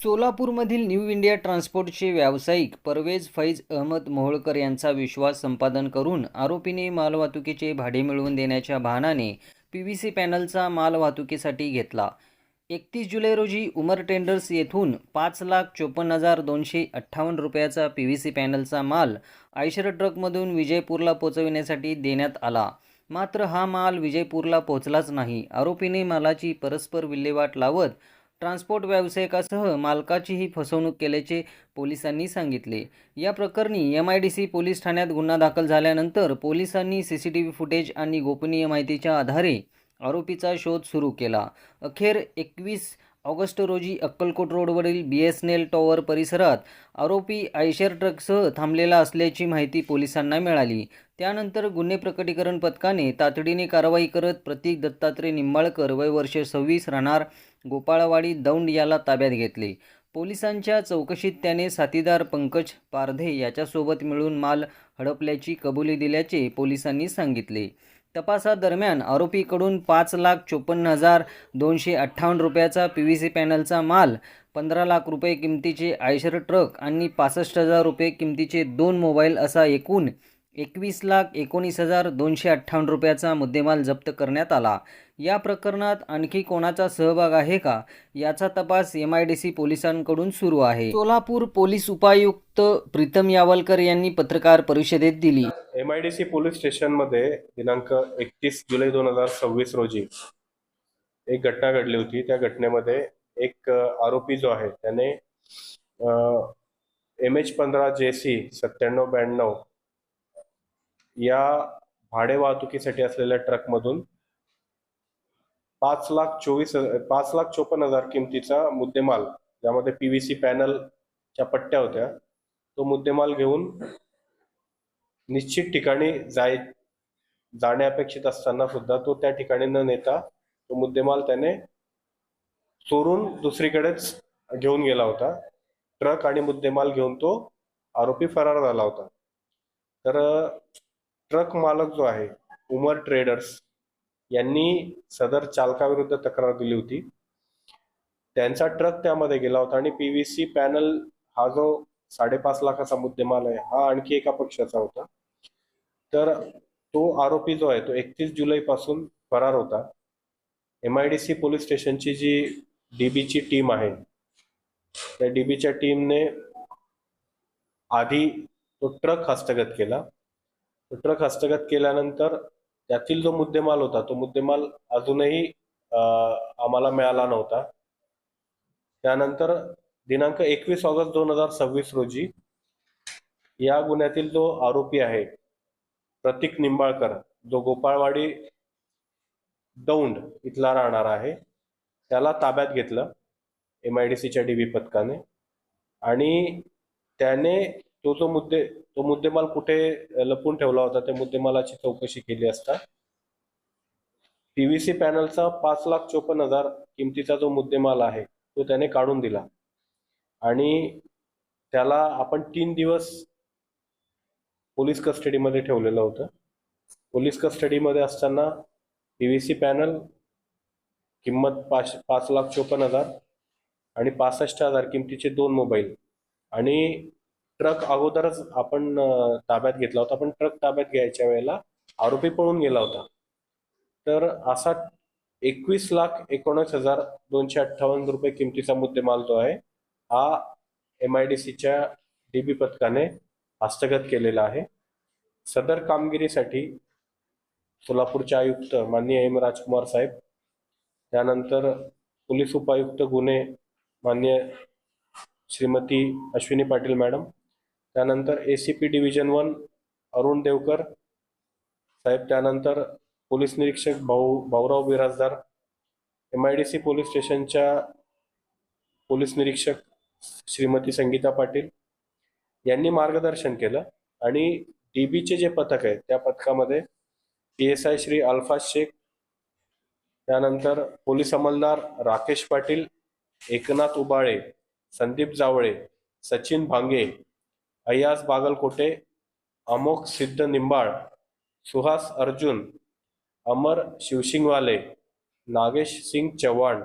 सोलापूरमधील new India ट्रान्सपोर्टचे व्यावसायिक परवेज फैज अहमद मोहोळकर यांचा विश्वास संपादन करून आरोपीने मालवाहतुकीचे भाडे मिळवून देण्याच्या बहाण्याने पीव्हीसी पॅनलचा मालवाहतुकीसाठी घेतला. 31 जुलै रोजी उमर टेंडर्स येथून 5,54,258 रुपयाचा पीव्हीसी पॅनलचा माल आयशर ट्रकमधून विजयपूरला पोहोचविण्यासाठी देण्यात आला. मात्र हा माल विजयपूरला पोहोचलाच नाही. आरोपीने मालाची परस्पर विल्हेवाट लावत ट्रान्सपोर्ट व्यावसायिकासह मालकाचीही फसवणूक केल्याचे पोलिसांनी सांगितले. या प्रकरणी MIDC पोलीस ठाण्यात गुन्हा दाखल झाल्यानंतर पोलिसांनी CCTV फुटेज आणि गोपनीय माहितीच्या आधारे आरोपीचा शोध सुरू केला. अखेर 21 ऑगस्ट रोजी अक्कलकोट रोडवरील BSNL टॉवर परिसरात आरोपी आयशर ट्रकसह थांबलेला असल्याची माहिती पोलिसांना मिळाली. त्यानंतर गुन्हे प्रकटीकरण पथकाने तातडीने कारवाई करत प्रतीक दत्तात्रय निंबाळकर वय वर्ष 26 राहणार गोपाळवाडी दौंड याला ताब्यात घेतले. पोलिसांच्या चौकशीत त्याने साथीदार पंकज पारधे याच्यासोबत मिळून माल हडपल्याची कबुली दिल्याचे पोलिसांनी सांगितले. तपासादरम्यान आरोपीकडून 5,54,258 रुपयाचा PVC पॅनलचा माल, 15 लाख रुपये किमतीचे आयशर ट्रक आणि 65,000 रुपये किमतीचे 2 मोबाईल असा एकूण 21,19,258 रुपयाचा मुद्देमाल जप्त करण्यात आला. या प्रकरणात आणखी कोणाचा सहभाग आहे का याचा तपास MIDC पोलिसांकडून सुरू आहे. सोलापूर पोलीस उपायुक्त प्रीतम यावलकर यांनी पत्रकार परिषदेत दिली. MIDC पोलीस स्टेशनमध्ये दिनांक 31 जुलै 2026 रोजी एक घटना घडली होती. त्या घटनेमध्ये एक आरोपी जो आहे त्याने MH15 JC 9792 या भाडे वाहतुकीसाठी असलेल्या ट्रकमधून 5,54,000 किमतीचा मुद्देमाल, ज्यामध्ये PVC पॅनलच्या पट्ट्या होत्या, तो मुद्देमाल घेऊन निश्चित ठिकाणी जाणे अपेक्षित असताना सुद्धा तो त्या ठिकाणी न नेता तो मुद्देमाल त्याने चोरून दुसरीकडेच घेऊन गेला होता. ट्रक आणि मुद्देमाल घेऊन तो आरोपी फरार झाला होता. तर ट्रक मालक जो आहे उमर ट्रेडर्स यांनी सदर चालकाविरुद्ध तक्रार दिली होती. त्यांचा ट्रक त्यामध्ये गेला होता आणि PVC पॅनल हा जो 5.5 लाखाचा मुद्देमाल आहे हा आणखी एका पक्षाचा होता. तर तो आरोपी जो आहे तो 31 जुलै पासून फरार होता. MIDC पोलीस स्टेशनची जी DBची टीम आहे त्या DBच्या टीमने आधी तो ट्रक हस्तगत केला. तो ट्रक हस्तगत केल्यानंतर त्यातील जो मुद्देमाल होता तो मुद्देमाल अजूनही आम्हाला मिळाला नव्हता. त्यानंतर दिनांक 21 ऑगस्ट 2026 रोजी या गुन्ह्यातील जो आरोपी आहे प्रतीक निंबाळकर, जो गोपाळवाडी दौंड इथला राहणार आहे, त्याला ताब्यात घेतलं MIDCच्या DB पथकाने. आणि त्याने तो मुद्देमाल कुठे लपून ठेवला होता त्या मुद्देमालाची चौकशी केली असता PVC पॅनलचा 5,54,000 किमतीचा जो मुद्देमाल आहे तो त्याने काढून दिला. आणि त्याला आपण 3 दिवस पोलीस कस्टडीमध्ये ठेवलेलं होतं. पोलीस कस्टडीमध्ये असताना PVC पॅनल किंमत 5,54,000 आणि 65,000 किमतीचे 2 मोबाईल आणि ट्रक अगोदरच आपण ताब्यात घेतला होता. पण ट्रक ताब्यात घ्यायच्या वेळेला आरोपी पळून गेला होता. तर असा 21,19,258 रुपये किमतीचा मुद्देमाल जो आहे हा MIDCच्या DB पथकाने हस्तगत केलेला आहे. सदर कामगिरीसाठी सोलापूरचे आयुक्त माननीय M राजकुमार साहेब, त्यानंतर पोलीस उपायुक्त गुन्हे माननीय श्रीमती अश्विनी पाटील मॅडम, त्यानंतर ACP डिव्हिजन 1 अरुण देवकर साहेब, त्यानंतर पोलीस निरीक्षक भाऊराव बिराजदार, MIDC पोलीस स्टेशनच्या पोलीस निरीक्षक श्रीमती संगीता पाटील यांनी मार्गदर्शन केलं. आणि DBचे जे पथक आहे त्या पथकामध्ये PSI श्री अल्फाज शेख, त्यानंतर पोलीस अंमलदार राकेश पाटील, एकनाथ उबाळे, संदीप जावळे, सचिन भांगे, अय्याज बागलकोटे, अमोक सिद्ध निंबाळ, सुहास अर्जुन, अमर शिवसिंगवाले, नागेश सिंग चव्हाण,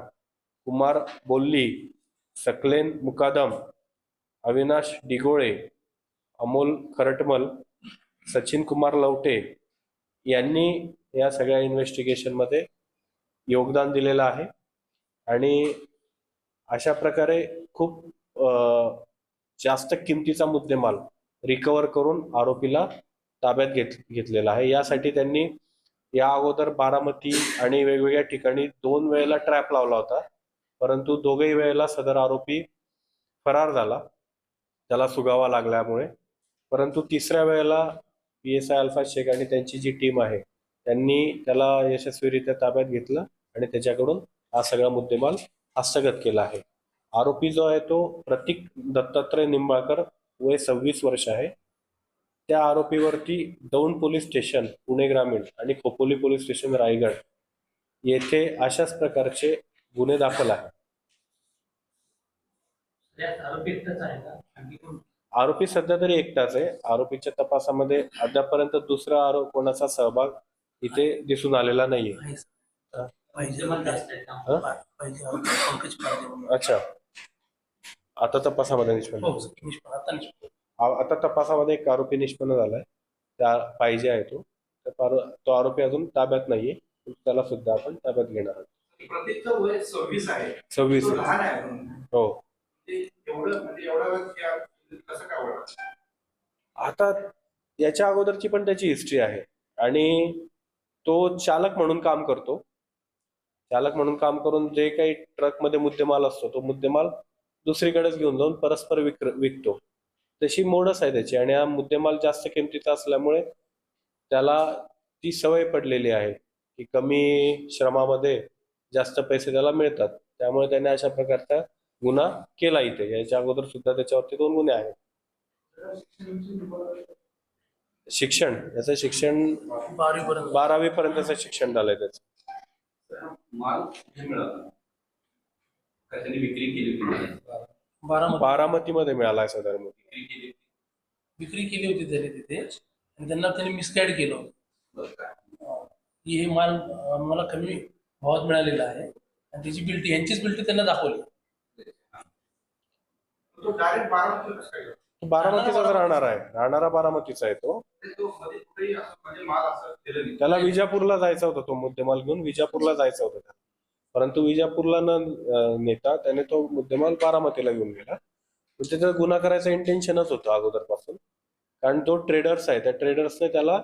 कुमार बोल्ली, सकलेन मुकादम, अविनाश डिगोळे, अमोल खरटमल, सचिन कुमार लवटे यांनी या सगळ्या इन्व्हेस्टिगेशनमध्ये योगदान दिलेलं आहे. आणि अशा प्रकारे खूप जास्त किमतीचा मुद्देमाल रिकव्हर करून आरोपीला ताब्यात घेतलेला आहे. यासाठी त्यांनी या अगोदर बारामती आणि वेगवेगळ्या ठिकाणी 2 वेळेला ट्रॅप लावला होता, परंतु दोघेही वेळेला सदर आरोपी फरार झाला, त्याला सुगावा लागल्यामुळे. परंतु तिसऱ्या वेळेला PSI अल्फा शेख आणि त्यांची जी टीम आहे त्यांनी त्याला यशस्वीरित्या ताब्यात घेतलं आणि त्याच्याकडून हा सगळा मुद्देमाल हस्तगत केला आहे. आरोपी जो आहे तो प्रतीक दत्तात्रय निंबाळकर, वय 26 वर्ष आहे. त्या आरोपीवरती दौंड पोलीस स्टेशन पुणे ग्रामीण आणि खोपोली पोलीस स्टेशन रायगड येथे अशाच प्रकारचे गुन्हे दाखल आहेत. आरोपी सध्या तरी एकटाच आहे. आरोपीच्या तपासामध्ये अद्यापर्यंत दुसरा कोणाचा सहभाग इथे दिसून आलेला नाहीये. अच्छा, आता तपासामध्ये निष्पन्न आता तपासामध्ये एक आरोपी निष्पन्न झालाय, त्या पाहिजे आहे तो. तो आरोपी अजून ताब्यात नाहीये, त्याला सुद्धा आपण ताब्यात घेणार आहोत. प्रतीकचं वय 26 आहे. 26 तो लहान आहे अजून. हो. एवढा वेळ कसं काय ओळख? आता याच्या अगोदरची पण त्याची हिस्ट्री आहे आणि तो चालक म्हणून काम करतो. चालक म्हणून काम करून जे काही ट्रकमध्ये मुद्देमाल असतो तो मुद्देमाल दुसरीकडेच घेऊन जाऊन परस्पर विकतो. तशी मोडच आहे त्याची. आणि हा मुद्देमाल जास्त किमतीचा असल्यामुळे त्याला ती सवय पडलेली आहे की कमी श्रमामध्ये जास्त पैसे त्याला मिळतात. त्यामुळे त्याने अशा प्रकारचा गुन्हा केला इथे. याच्या अगोदर सुद्धा त्याच्यावरती 2 गुन्हे आहेत. शिक्षण, याचं शिक्षण 12वी पर्यंतचं शिक्षण झालंय त्याचं. माल कुठे मिळाला? काय त्यांनी विक्री केली होती? बारामतीमध्ये मिळालाय सदर विक्री केली होती त्याने तिथे आणि त्यांनी मिसगाईड केलं होतं की हे माल मला कमी भावात मिळालेला आहे आणि त्याची बिल्टी, यांचीच बिल्टी त्यांना दाखवली. तो डायरेक्ट बारामतीला कसं काय? बारामतीचाच राहणारा बारामतीचा आहे तो. तो मध्ये कुठेही असं म्हणजे माल असं केलं नाही. त्याला विजापूरला जायचा होता, तो मुद्देमाल घेऊन विजापूरला जायचा होता त्याला. परंतु विजापूरला न नेता त्याने तो मुद्देमाल बारामतीला घेऊन गेला. त्याचा गुन्हा करायचं इंटेन्शनच होतं अगोदरपासून, कारण तो ट्रेडर्स आहे. त्या ट्रेडर्सने त्याला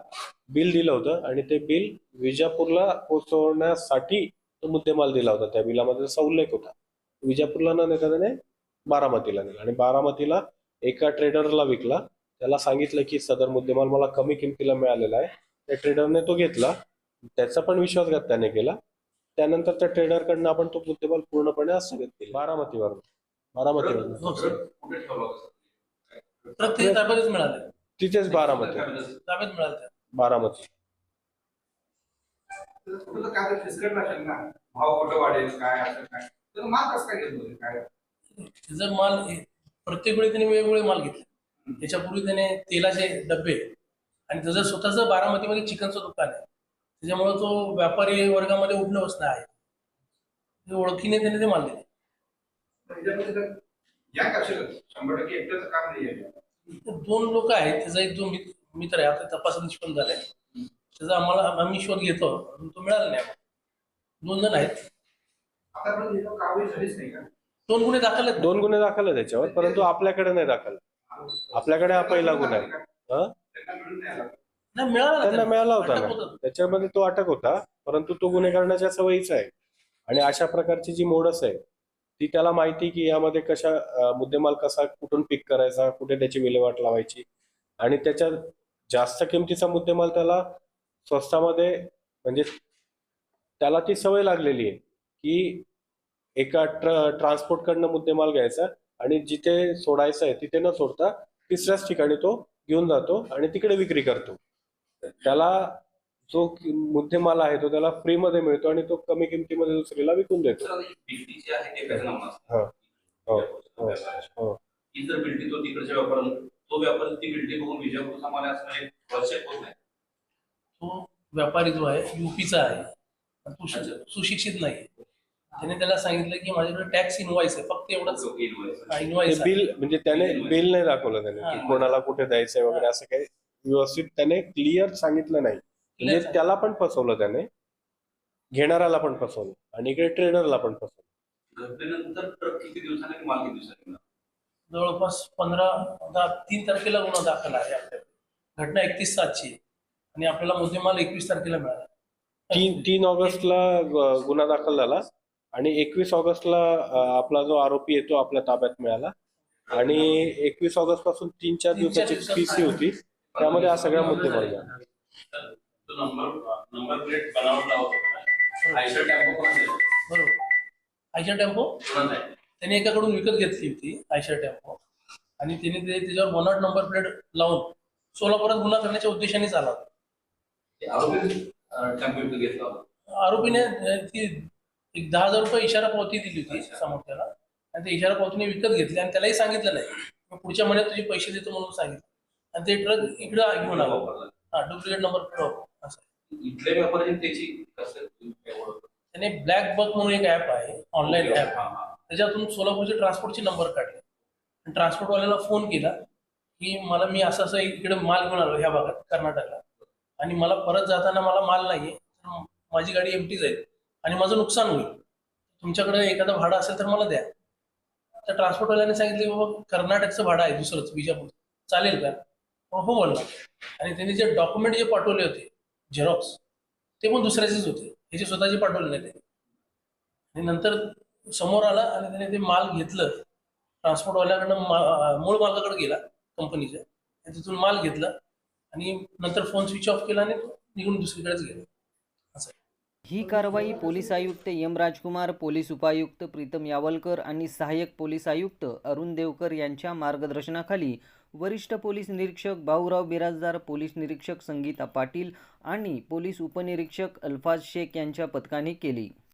बिल दिलं होतं आणि ते बिल विजापूरला पोहोचवण्यासाठी तो मुद्देमाल दिला होता. त्या बिलामध्ये त्याचा उल्लेख होता. विजापूरला न नेता त्याने बारामतीला नेला आणि बारामतीला एका ट्रेडरला विकला. त्याला सांगितलं की सदर मुद्देमाल मला कमी किमतीला मिळालेला आहे. त्या ट्रेडरने तो घेतला, त्याचा पण विश्वासघात त्याने केला. त्यानंतर त्या ट्रेडरकडनं आपण तो मुद्देमाल पूर्णपणे हस्तगत केला. बारामतीवर कुठे ठेवला होता? प्रत्येक ताब्यातच मिळाले. तिथेच बारामती. ताब्यात मिळाले. बारामती कुठं काय तर फिसकटलं असेल ना, भाव कुठं वाढेल काय असं काय, तर माल कसं काय घेतलं काय? त्याचा माल प्रत्येक वेळी त्याने वेगवेगळे माल घेतले. त्याच्यापूर्वी त्याने तेलाचे डबे आणि त्याचं स्वतःचं बारामतीमध्ये चिकनचं दुकान आहे. त्याच्यामुळे तो व्यापारी वर्गामध्ये उठणं बसणं आहे. ओळखीने त्याने ते माल दिले. त्याच्यामध्ये तर या कशाला 100% एकट्याचं काम नाही आहे. 2 लोक आहेत. त्याचा एक जो मित्र आहे, आता तपासात निष्पन्न झालाय. त्याचा आम्ही शोध घेतो, तो मिळाला नाही. 2 जण आहेत. आतापर्यंत कारवाई झालीच नाही का? 2 गुन्हे दाखल आहेत. 2 गुन्हे दाखल आहे त्याच्यावर, परंतु आपल्याकडे नाही दाखल. आपल्याकडे हा पहिला गुन्हा आहे. त्यांना मिळून नाही आला. नाही मिळाला, त्यांना मिळाला होता अटक ना, त्याच्यामध्ये तो अटक होता. परंतु तो गुन्हे करण्याच्या सवयीचा आहे आणि अशा प्रकारची जी मोडस आहे ती त्याला माहिती की यामध्ये कशा मुद्देमाल कसा कुठून पिक करायचा, कुठे त्याची विल्हेवाट लावायची. आणि त्याच्या जास्त किमतीचा मुद्देमाल त्याला स्वस्तामध्ये, म्हणजे त्याला ती सवय लागलेली आहे की एका ट्रान्सपोर्टकडनं मुद्देमाल घ्यायचा आणि जिथे सोडायचा आहे तिथे न सोडता तिसऱ्याच ठिकाणी तो घेऊन जातो आणि तिकडे विक्री करतो. त्याला जो मुद्देमाल आहे तो त्याला फ्री मध्ये मिळतो आणि तो कमी किमतीमध्ये दुसरीला विकून देतो. बिल्टी जी आहे ते कसं हो हो हो. ही जर बिल्टी तो तिकडच्या व्यापाऱ्याला, तो व्यापारी ती बिल्टी बघून विजापूर सामान असं एक वर्षात होत नाही. तो व्यापारी जो आहे UPचा आहे, तो सुशिक्षित नाही. त्याने त्याला सांगितलं की माझ्याकडे टॅक्स इनवॉइस आहे, फक्त एवढंच invoice. इनवॉइस ते बिल म्हणजे त्याने बिल नाही दाखवलं त्याने की हा. कोणाला कुठे द्यायचंय वगैरे असं काही व्यवस्थित त्याने क्लिअर सांगितलं नाही. म्हणजे सांगितलं. त्याला पण फसवलं त्याने, घेणाऱ्याला पण फसवलं आणि इकडे ट्रेडरला पण फसवलं. घटनेनंतर ट्रक किती दिवसांनी आणि माल किती दिवसांनी? जवळपास 3 तारखेला गुन्हा दाखल आहे आपल्याकडे. घटना 31/7ची आणि आपल्याला मुद्देमाल 21 तारखेला मिळाला. 3 ऑगस्टला गुन्हा दाखल झाला आणि 21 ऑगस्टला आपला जो आरोपी आहे तो आपल्या ताब्यात मिळाला आणि 21 ऑगस्ट पासून 3-4 दिवसाची पीसी होती, त्यामध्ये हा सगळा मुद्देमाल मिळाला. तो नंबर प्लेट बनावट लावत होता. आयशर टेम्पो कोण दिला? बरोबर. आयशर टेम्पो कोणाचा आहे? त्याने एकाकडून विकत घेतली होती आयशर टेम्पो आणि त्याने त्याच्यावर बोनट नंबर प्लेट लावून सोलापुरात गुन्हा करण्याच्या उद्देशानेच आला होता. ते आरोपी टेम्पो विकत घेतला होता. आरोपीने ती एक 10,000 रुपये इशारा पावती दिली होती समोरच्याला आणि ते इशारा पावतीने विकत घेतली आणि त्यालाही सांगितलं नाही, मग पुढच्या महिन्यात तुझे पैसे देतो म्हणून सांगितलं आणि ते ट्रक इकडं घेऊन आला. वापरला. हा, डुप्लिकेट नंबर प्लेट असं. इथले व्यापारी त्याची कसं ओळख? त्याने ब्लॅक बक म्हणून एक ॲप आहे, ऑनलाईन ॲप, हा, हा. त्याच्यातून सोलापूरचे ट्रान्सपोर्टचे नंबर काढले आणि ट्रान्सपोर्टवाल्याला फोन केला की मी असं इकडे माल घेऊन आलो ह्या भागात कर्नाटकला आणि मला परत जाताना मला माल नाहीये, तर माझी गाडी एमटी जाईल आणि माझं नुकसान होईल, तुमच्याकडे एखादं भाडं असेल तर मला द्या. तर ट्रान्सपोर्टवाल्याने सांगितले की बाबा कर्नाटकचं भाडं आहे दुसरंच विजापूर, चालेल का? हो म्हणला. आणि त्यांनी जे डॉक्युमेंट जे पाठवले होते झेरॉक्स ते पण दुसऱ्याचेच होते, ह्याचे स्वतःचे पाठवले नाही ते. आणि नंतर समोर आला आणि त्याने ते माल घेतलं ट्रान्सपोर्टवाल्याकडनं, मूळ मालकाकडे गेला कंपनीच्या आणि तिथून माल घेतला आणि नंतर फोन स्विच ऑफ केला आणि तो निघून दुसरीकडेच गेला. असं. ही कारवाई पोलीस आयुक्त एम राजकुमार, पोलीस उपायुक्त प्रीतम यावलकर आणि सहाय्यक पोलीस आयुक्त अरुण देवकर यांच्या मार्गदर्शनाखाली वरिष्ठ पोलीस निरीक्षक भाऊराव बिराजदार, पोलीस निरीक्षक संगीता पाटील आणि पोलीस उपनिरीक्षक अल्फाज शेख यांच्या पथकाने केली.